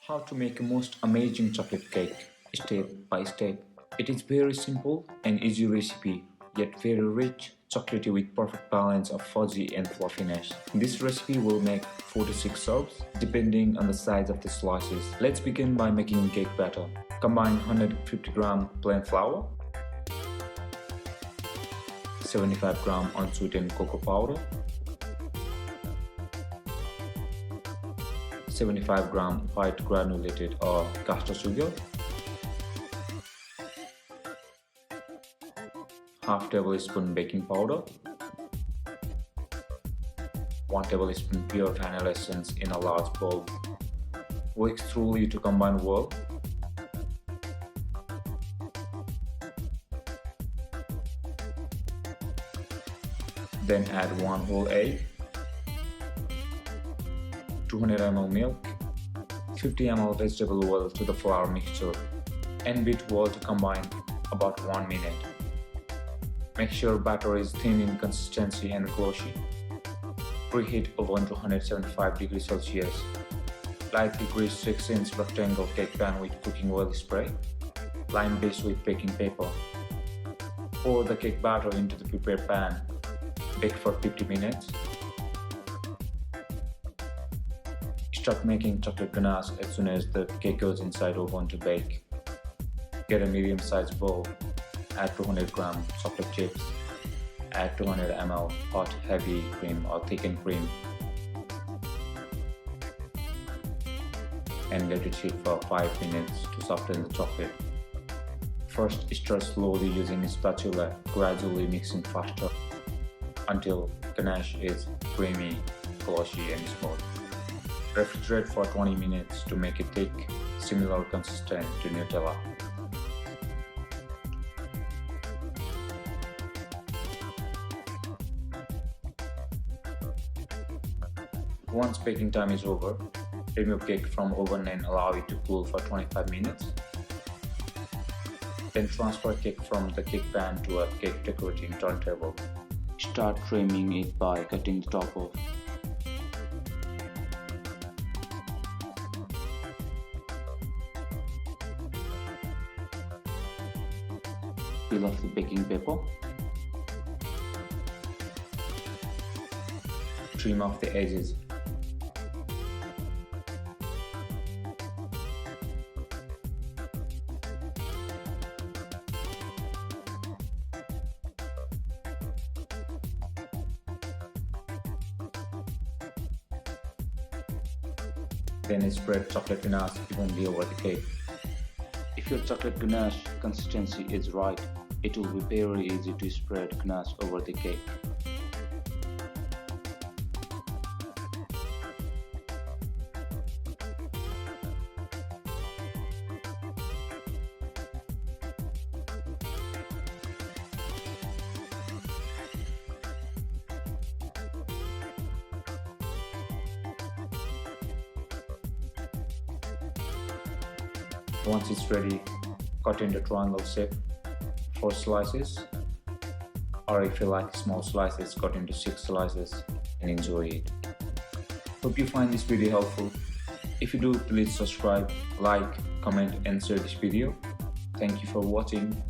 How to make a most amazing chocolate cake, step by step. It is very simple and easy recipe, yet very rich, chocolatey with perfect balance of fuzzy and fluffiness. This recipe will make 4 to 6 serves depending on the size of the slices. Let's begin by making cake batter. Combine 150 gram plain flour, 75 gram unsweetened cocoa powder, 75 gram white granulated or caster sugar, half tablespoon baking powder, 1 tablespoon pure vanilla essence in a large bowl. Whisk thoroughly to combine well. Then add 1 whole egg, 200 ml milk, 50 ml vegetable oil to the flour mixture, and beat well to combine about 1 minute. Make sure batter is thin in consistency and glossy. Preheat oven to 175 degrees Celsius. Lightly grease 6-inch rectangle cake pan with cooking oil spray. Line base with baking paper. Pour the cake batter into the prepared pan. Bake for 50 minutes. Start making chocolate ganache as soon as the cake goes inside oven to bake. Get a medium-sized bowl. Add 200 gram chocolate chips. Add 200 ml hot heavy cream or thickened cream. And let it sit for 5 minutes to soften the chocolate. First, stir slowly using a spatula, gradually mixing faster until ganache is creamy, glossy and smooth. Refrigerate for 20 minutes to make it thick, similar consistent to Nutella. Once baking time is over, remove cake from oven and allow it to cool for 25 minutes. Then transfer cake from the cake pan to a cake decorating turntable. Start trimming it by cutting the top off. Peel off the baking paper. Trim off the edges. Then spread chocolate ganache evenly over the cake. If your chocolate ganache consistency is right, it will be very easy to spread ganache over the cake. Once it's ready, cut into triangle shape, 4 slices, or if you like small slices, cut into 6 slices and enjoy it. Hope you find this video helpful. If you do, please subscribe, like, comment and share this video. Thank you for watching.